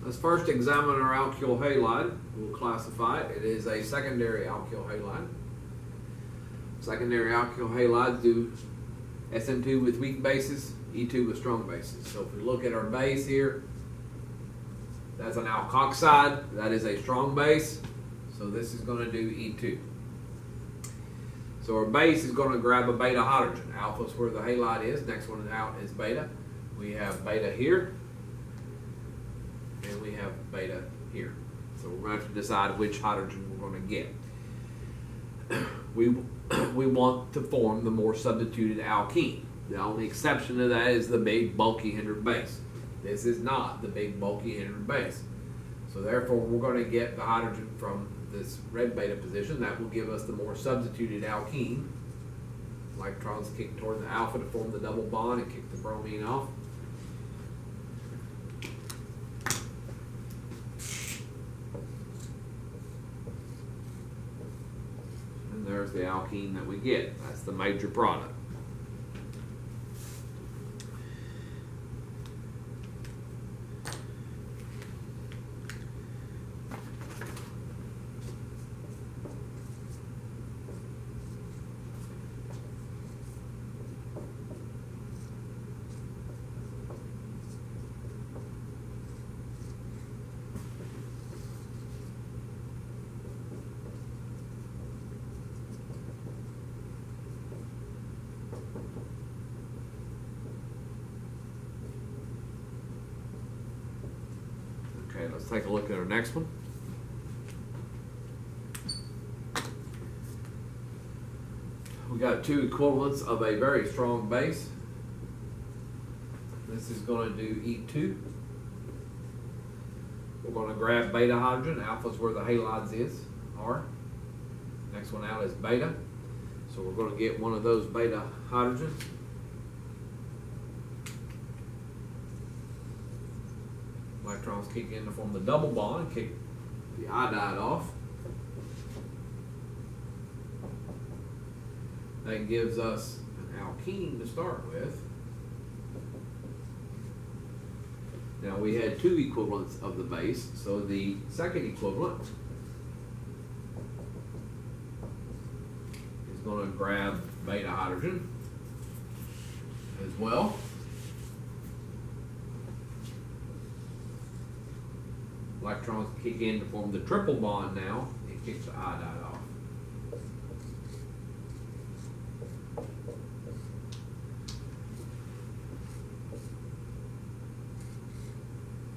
Let's first examine our alkyl halide. We'll classify it. It is a secondary alkyl halide. Secondary alkyl halides do SN2 with weak bases, E2 with strong bases. So if we look at our base here, that's an alkoxide. That is a strong base. So this is going to do E2. So our base is going to grab a beta hydrogen. Alpha is where the halide is. Next one out is beta. We have beta here. And we have beta here. So we're going to have to decide which hydrogen we're going to get. We want to form the more substituted alkene. The only exception to that is the big bulky hindered base. This is not the big bulky hindered base. So therefore we're going to get the hydrogen from this red beta position. That will give us the more substituted alkene. Electrons kick toward the alpha to form the double bond and kick the bromine off. And there's the alkene that we get. That's the major product. Okay, let's take a look at our next one. We got two equivalents of a very strong base. This is going to do E2. We're going to grab beta hydrogen. Alpha is where the halides are. Next one out is beta. So we're going to get one of those beta hydrogens. Electrons kick in to form the double bond and kick the iodide off. That gives us an alkene to start with. Now we had two equivalents of the base, so the second equivalent is going to grab beta hydrogen as well. Electrons kick in to form the triple bond now and kicks the iodide off.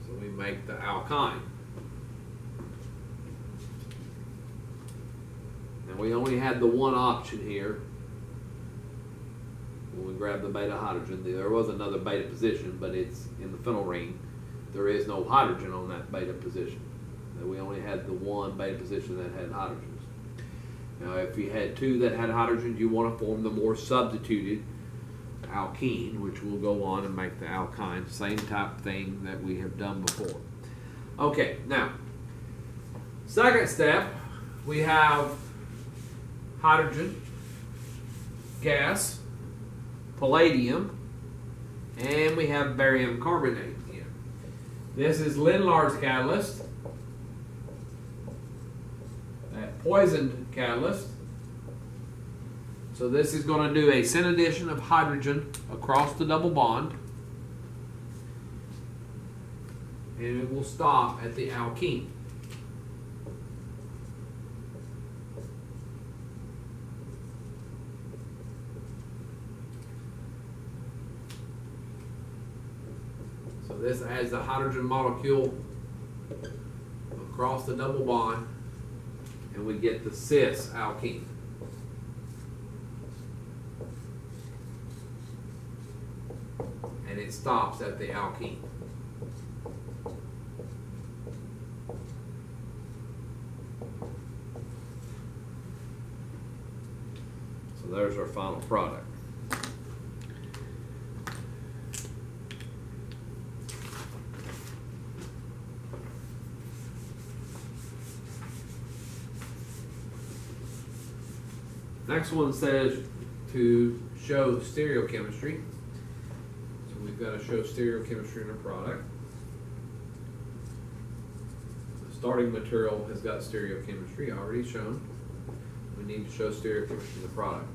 So we make the alkyne. Now we only had the one option here when we grabbed the beta hydrogen. There was another beta position, but it's in the phenyl ring. There is no hydrogen on that beta position. We only had the one beta position that had hydrogens. Now if you had two that had hydrogens, you want to form the more substituted alkene, which will go on and make the alkyne. Same type thing that we have done before. Okay, now, second step, we have hydrogen, gas, palladium, and we have barium carbonate. This is Lindlar's catalyst, that poisoned catalyst. So this is going to do a syn addition of hydrogen across the double bond, and it will stop at the alkene. This adds the hydrogen molecule across the double bond, and we get the cis alkene. And it stops at the alkene. So there's our final product. Next one says to show stereochemistry. So we've got to show stereochemistry in a product. starting material has got stereochemistry already shown. We need to show stereochemistry in the product.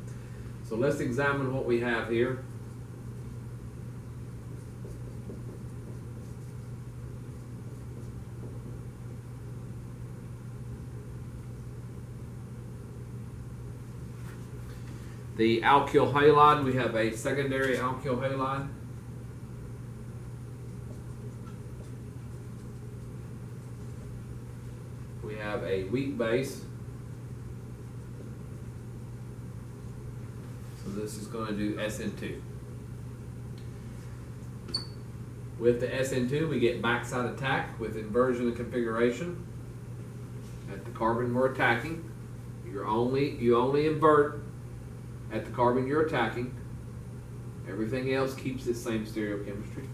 So let's examine what we have here. The alkyl halide, we have a secondary alkyl halide. We have a weak base. So this is going to do SN2. With the SN2, we get backside attack with inversion and configuration. At the carbon we're attacking, you only invert at the carbon you're attacking. Everything else keeps the same stereochemistry.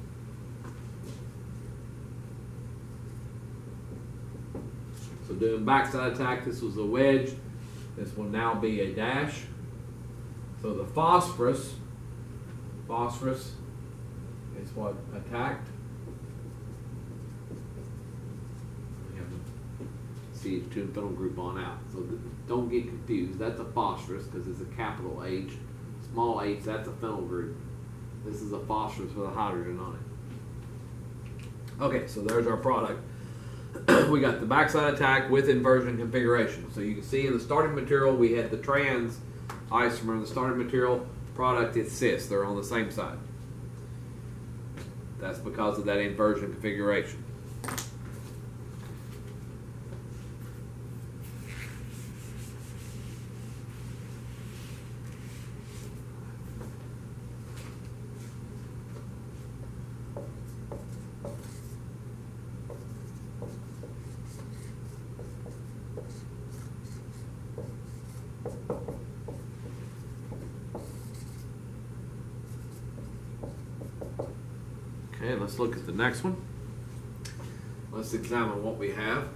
So doing backside attack, this was a wedge. This will now be a dash. So the phosphorus is what attacked. We have the CH2 and phenyl group on out. So don't get confused. That's a phosphorus because it's a capital H. Small h, that's a phenyl group. This is a phosphorus with a hydrogen on it. Okay, so there's our product. We got the backside attack with inversion configuration. So you can see in the starting material we had the trans isomer. In the starting material product is cis. They're on the same side. That's because of that inversion configuration. Okay, let's look at the next one. Let's examine what we have.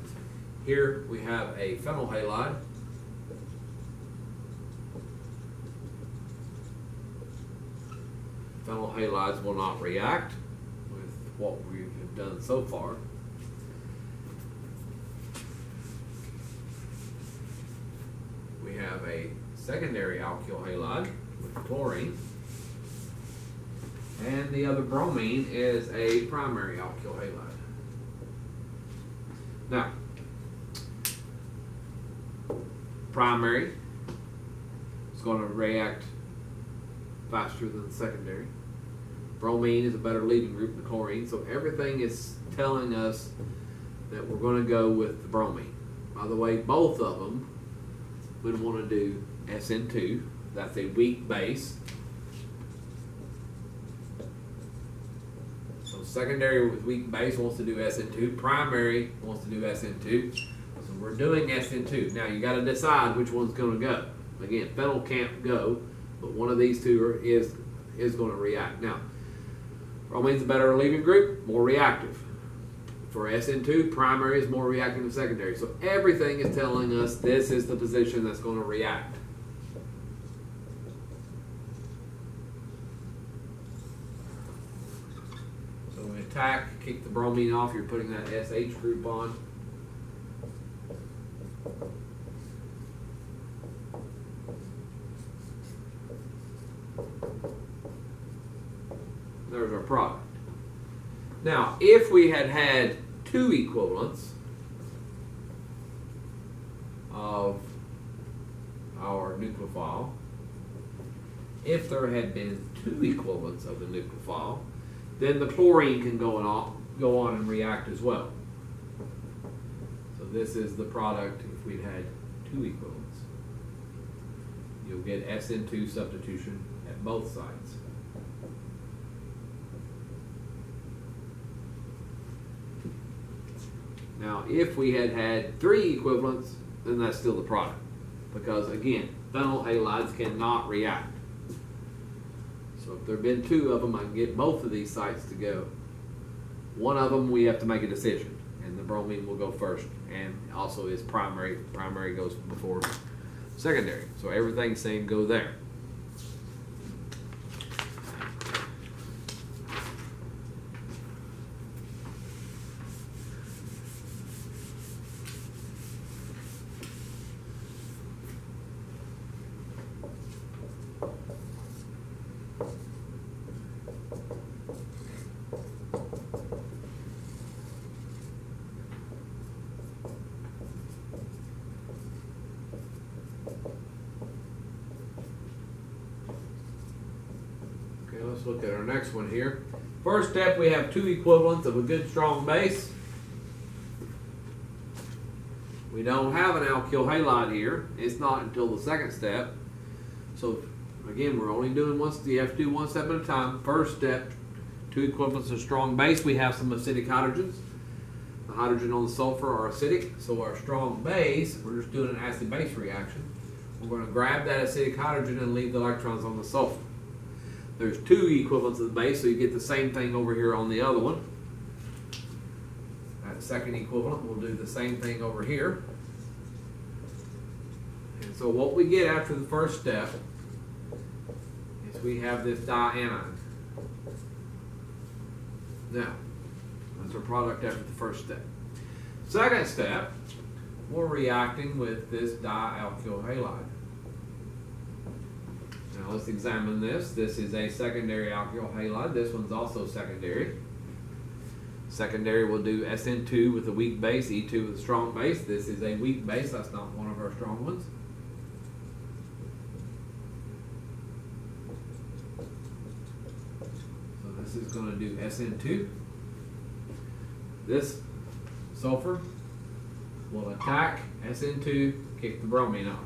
Here we have a phenyl halide. Phenyl halides will not react with what we have done so far. We have a secondary alkyl halide with chlorine. And the other bromine is a primary alkyl halide. Now, primary is going to react faster than the secondary. Bromine is a better leading group than chlorine, so everything is telling us that we're going to go with the bromine. By the way, both of them would want to do SN2. That's a weak base. So secondary with weak base wants to do SN2. Primary wants to do SN2. So we're doing SN2. Now you got to decide which one's going to go. Again, phenyl can't go, but one of these two is going to react. Now, bromine's a better leaving group, more reactive. For SN2, primary is more reactive than secondary. So everything is telling us this is the position that's going to react. So we attack, kick the bromine off, you're putting that SH group on. There's our product. Now, if we had had two equivalents of our nucleophile, if there had been two equivalents of the nucleophile, then the chlorine can go on and react as well. So this is the product if we'd had two equivalents. You'll get SN2 substitution at both sides. Now, if we had had three equivalents, then that's still the product. Because, again, phenyl halides cannot react. So if there have been two of them, I can get both of these sites to go. One of them, we have to make a decision. And the bromine will go first. And also is primary. Primary goes before secondary. So everything's saying go there. let's look at our next one here. First step, we have 2 equivalents of a good strong base. We don't have an alkyl halide here. It's not until the second step. So again, we're only doing one. You have to do one step at a time. First step, 2 equivalents of strong base. We have some acidic hydrogens. The hydrogen on the sulfur are acidic. So our strong base, we're just doing an acid-base reaction. We're going to grab that acidic hydrogen and leave the electrons on the sulfur. There's 2 equivalents of the base, so you get the same thing over here on the other one. That second equivalent will do the same thing over here. And so what we get after the first step is we have this dianion. Now, that's our product after the first step. Second step, we're reacting with this dialkyl halide. Now let's examine this. This is a secondary alkyl halide. This one's also secondary. Secondary will do SN2 with a weak base, E2 with a strong base. This is a weak base. That's not one of our strong ones. So this is going to do SN2. This sulfur will attack SN2, kick the bromine off.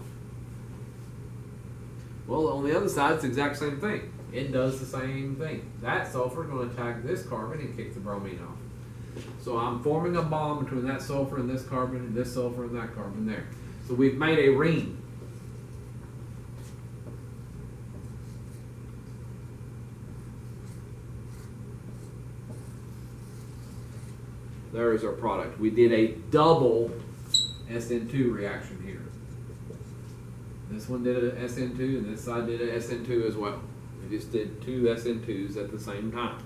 Well, on the other side, it's the exact same thing. It does the same thing. That sulfur is going to attack this carbon and kick the bromine off. So I'm forming a bond between that sulfur and this carbon, and this sulfur and that carbon there. So we've made a ring. There is our product. We did a double SN2 reaction here. This one did a SN2 and this side did a SN2 as well. We just did 2 SN2s at the same time.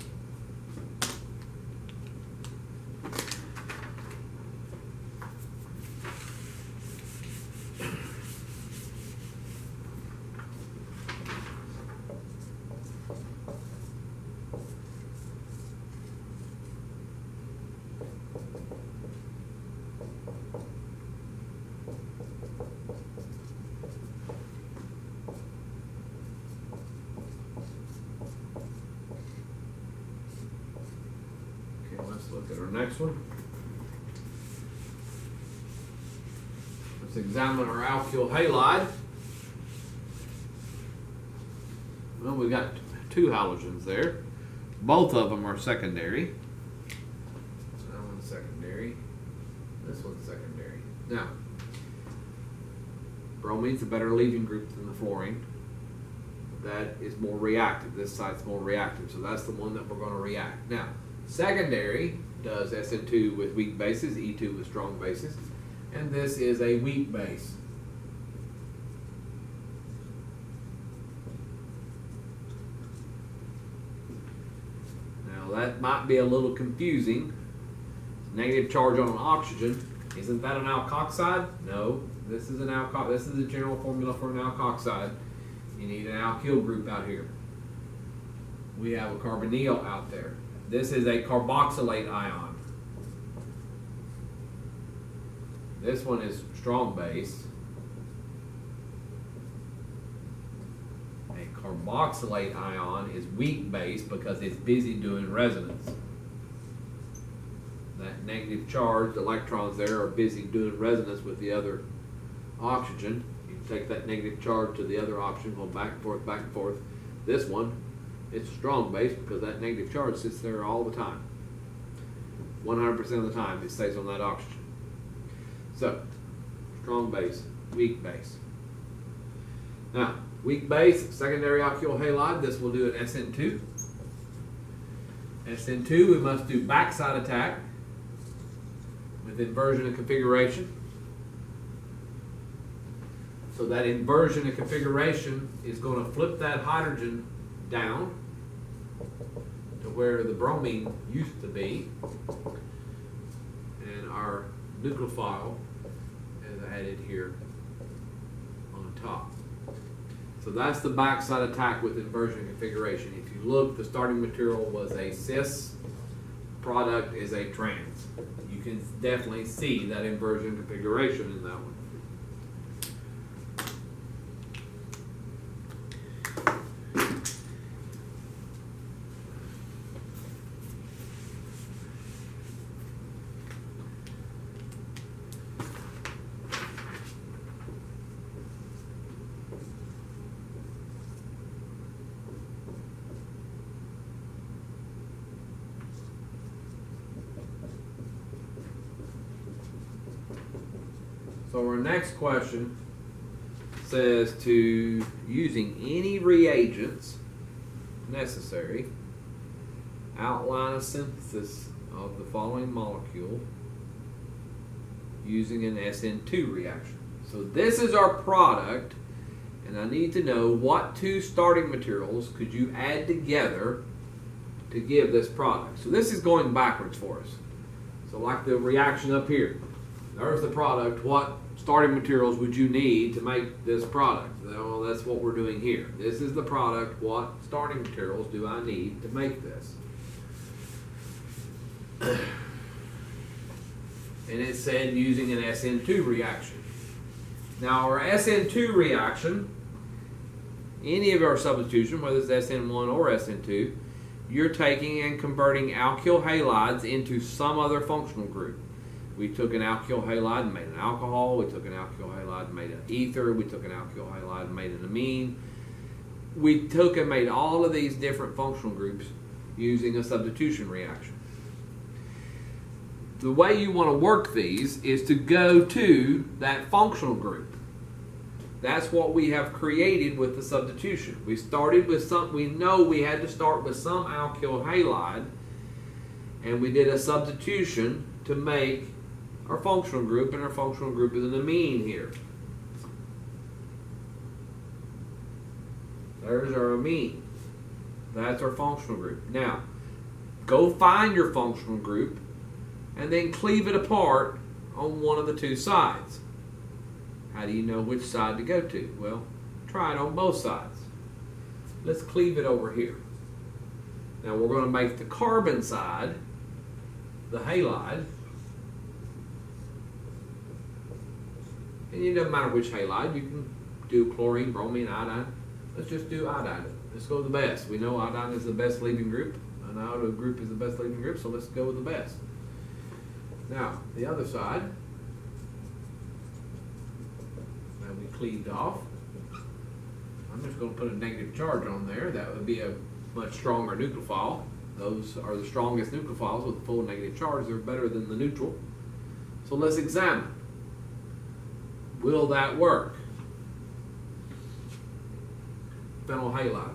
Let's look at our next one. Let's examine our alkyl halide. Well, we've got 2 halogens there. Both of them are secondary. That one's secondary. This one's secondary. Now, bromine's a better leaving group than the fluorine. That is more reactive. This side's more reactive, so that's the one that we're going to react. Now, secondary does SN2 with weak bases, E2 with strong bases, and this is a weak base. Now that might be a little confusing. Negative charge on an oxygen. Isn't that an alkoxide? No, this is an alkoxide. This is the general formula for an alkoxide. You need an alkyl group out here. We have a carbonyl out there. This is a carboxylate ion. This one is strong base. A carboxylate ion is weak base because it's busy doing resonance. That negative charged electrons there are busy doing resonance with the other oxygen. You take that negative charge to the other oxygen, go back and forth, back and forth. This one, it's a strong base because that negative charge sits there all the time. 100% of the time it stays on that oxygen. So, strong base, weak base. Now, weak base, secondary alkyl halide, this will do an SN2. SN2, we must do backside attack with inversion of configuration. So that inversion of configuration is going to flip that hydrogen down to where the bromine used to be, and our nucleophile is added here on top. So that's the backside attack with inversion configuration. If you look, the starting material was a cis, product is a trans. You can definitely see that inversion configuration in that one. So our next question says to using any reagents necessary, outline a synthesis of the following molecule using an SN2 reaction. So this is our product, and I need to know what two starting materials could you add together to give this product. So this is going backwards for us. So like the reaction up here, there's the product. What starting materials would you need to make this product? Well, that's what we're doing here. This is the product. What starting materials do I need to make this? And it said using an SN2 reaction. Now our SN2 reaction, any of our substitution, whether it's SN1 or SN2, you're taking and converting alkyl halides into some other functional group. We took an alkyl halide and made an alcohol. We took an alkyl halide and made an ether. We took an alkyl halide and made an amine. We took and made all of these different functional groups using a substitution reaction. The way you want to work these is to go to that functional group. That's what we have created with the substitution. We started with some, we know we had to start with some alkyl halide, and we did a substitution to make our functional group, and our functional group is an amine here. There's our amine. That's our functional group. Now, go find your functional group and then cleave it apart on one of the two sides. How do you know which side to go to? Well, try it on both sides. Let's cleave it over here. Now we're going to make the carbon side, the halide, and it doesn't matter which halide. You can do chlorine, bromine, iodine. Let's just do iodine. Let's go with the best. We know iodine is the best leaving group. An iodine group is the best leaving group, so let's go with the best. Now, the other side, that we cleaved off, I'm just going to put a negative charge on there. That would be a much stronger nucleophile. Those are the strongest nucleophiles with full negative charge. They're better than the neutral. So let's examine. Will that work? Phenyl halide.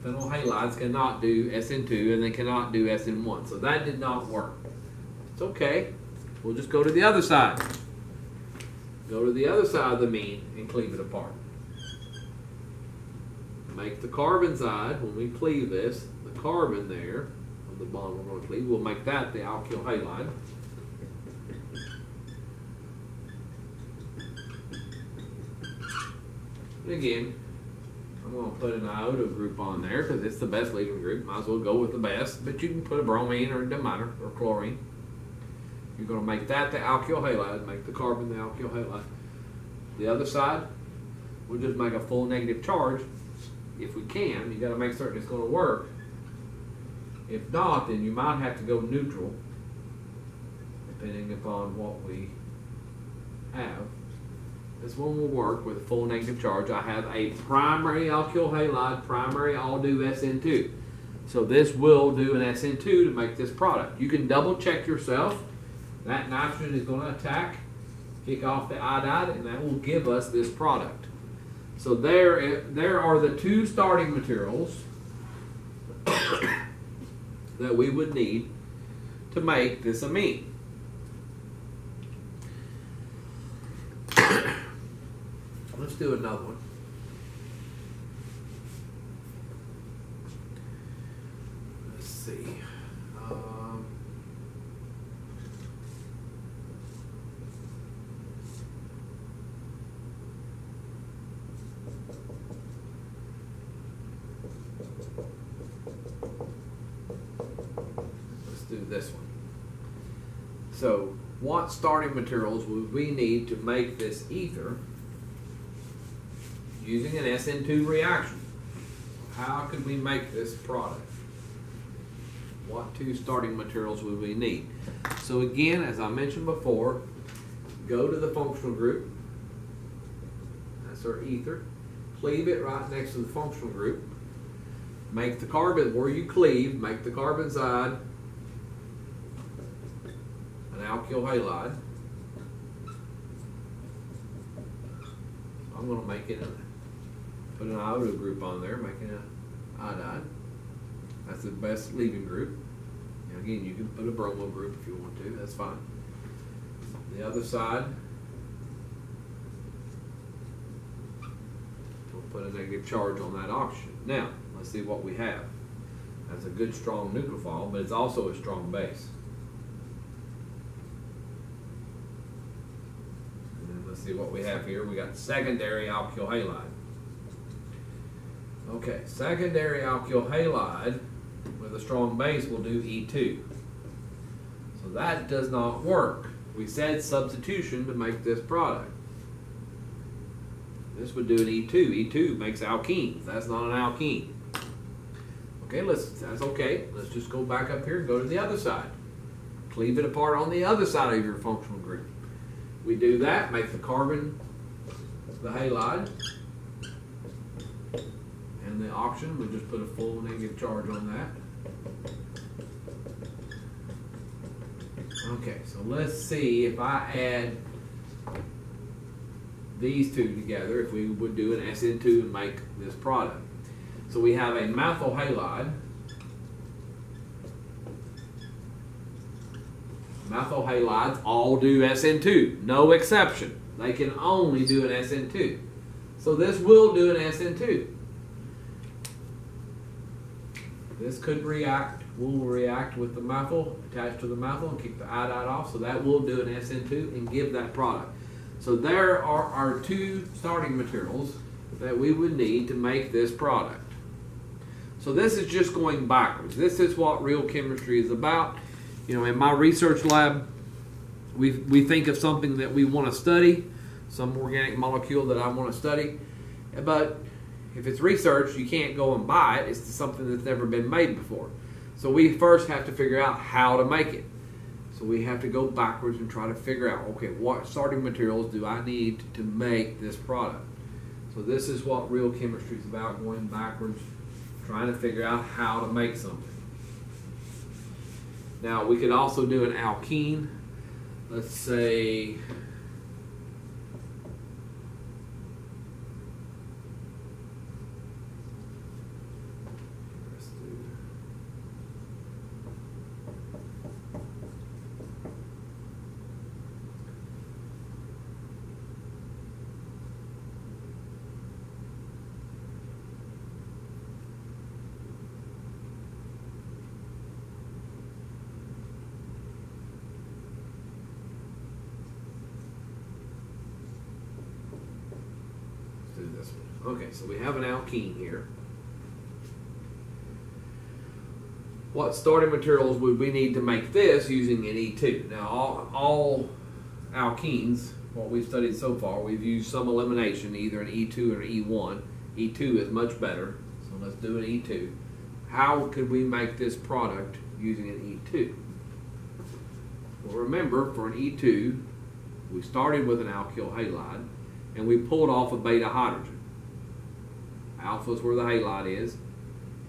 Phenyl halides cannot do SN2 and they cannot do SN1. So that did not work. It's okay. We'll just go to the other side. Go to the other side of the amine and cleave it apart. Make the carbon side, when we cleave this, the carbon there, of the bond we're going to cleave, we'll make that the alkyl halide. And again, I'm going to put an iota group on there because it's the best leaving group. Might as well go with the best, but you can put a bromine or a doesn't or chlorine. You're going to make that the alkyl halide, make the carbon the alkyl halide. The other side, we'll just make a full negative charge if we can. You got to make certain it's going to work. If not, then you might have to go neutral, depending upon what we have. This one will work with a full negative charge. I have a primary alkyl halide, primary all do SN2. So this will do an SN2 to make this product. You can double check yourself. That nitrogen is going to attack, kick off the iodide, and that will give us this product. So there are the two starting materials that we would need to make this amine. Let's do another one. Let's see. Let's do this one. So, what starting materials would we need to make this ether using an SN2 reaction? How could we make this product? What two starting materials would we need? So again, as I mentioned before, go to the functional group. That's our ether. Cleave it right next to the functional group. Make the carbon, where you cleave, make the carbon side an alkyl halide. I'm going to make it put an iodine group on there, making an iodide. That's the best leaving group. Now again, you can put a bromo group if you want to. That's fine. The other side, we'll put a negative charge on that oxygen. Now, let's see what we have. That's a good strong nucleophile, but it's also a strong base. And then let's see what we have here. We got secondary alkyl halide. Okay, secondary alkyl halide with a strong base will do E2. So that does not work. We said substitution to make this product. This would do an E2. E2 makes alkenes. That's not an alkene. Okay, that's okay. Let's just go back up here and go to the other side. Cleave it apart on the other side of your functional group. We do that, make the carbon the halide. And the oxygen, we'll just put a full negative charge on that. Okay, so let's see if I add these two together, if we would do an SN2 and make this product. So we have a methyl halide. Methyl halides all do SN2, no exception. They can only do an SN2. So this will do an SN2. This could react, will react with the methyl, attached to the methyl and keep the iodide off. So that will do an SN2 and give that product. So there are our two starting materials that we would need to make this product. So this is just going backwards. This is what real chemistry is about. You know, in my research lab, we think of something that we want to study, some organic molecule that I want to study. But if it's research, you can't go and buy it. It's something that's never been made before. So we first have to figure out how to make it. So we have to go backwards and try to figure out, okay, what starting materials do I need to make this product? So this is what real chemistry is about, going backwards, trying to figure out how to make something. Now we could also do an alkene. Let's say this one. Okay, so we have an alkene here. What starting materials would we need to make this using an E2? Now, all alkenes, what we've studied so far, we've used some elimination, either an E2 or an E1. E2 is much better, so let's do an E2. How could we make this product using an E2? Well, remember, for an E2, we started with an alkyl halide, and we pulled off a beta hydrogen. Alpha is where the halide is,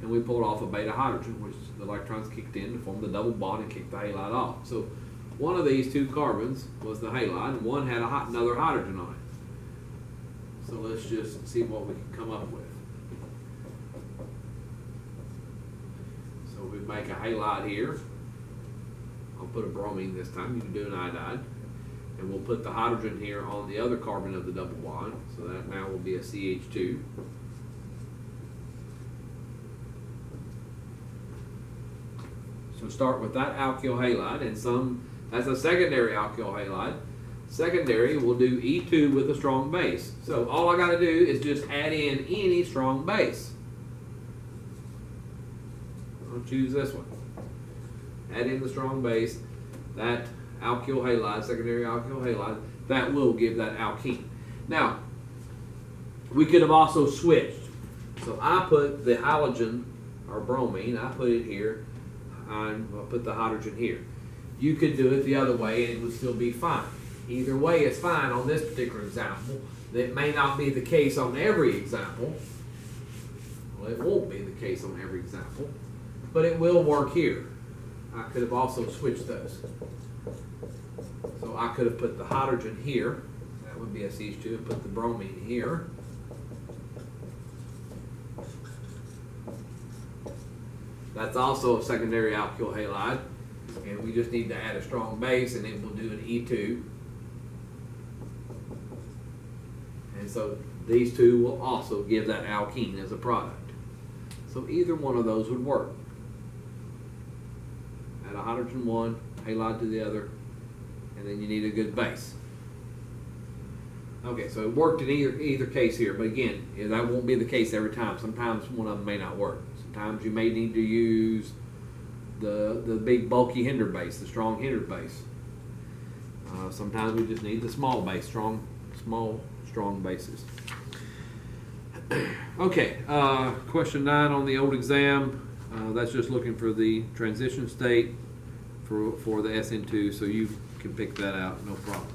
and we pulled off a beta hydrogen, which the electrons kicked in to form the double bond and kick the halide off. So one of these two carbons was the halide, and one had another hydrogen on it. So let's just see what we can come up with. So we make a halide here. I'll put a bromine this time. You can do an iodide. And we'll put the hydrogen here on the other carbon of the double bond. So that now will be a CH2. So start with that alkyl halide, and that's a secondary alkyl halide. Secondary will do E2 with a strong base. So all I got to do is just add in any strong base. I'll choose this one. Add in the strong base. That alkyl halide, secondary alkyl halide, that will give that alkene. Now, we could have also switched. So I put the halogen, or bromine, I put it here, and I'll put the hydrogen here. You could do it the other way and it would still be fine. Either way is fine on this particular example. That may not be the case on every example. Well, it won't be the case on every example, but it will work here. I could have also switched those. So I could have put the hydrogen here, that would be SH2, and put the bromine here. That's also a secondary alkyl halide, and we just need to add a strong base, and then we'll do an E2. And so these two will also give that alkene as a product. So either one of those would work. Add a hydrogen one, halide to the other, and then you need a good base. Okay, so it worked in either case here, but again, that won't be the case every time. Sometimes one of them may not work. Sometimes you may need to use the big bulky hinder base, the strong hinder base. Sometimes we just need the small base, strong bases. Okay, question 9 on the old exam. That's just looking for the transition state for the SN2, so you can pick that out, no problem.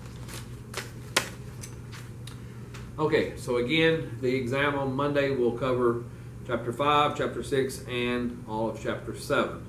Okay, so again, the exam on Monday will cover Chapter 5, Chapter 6, and all of Chapter 7.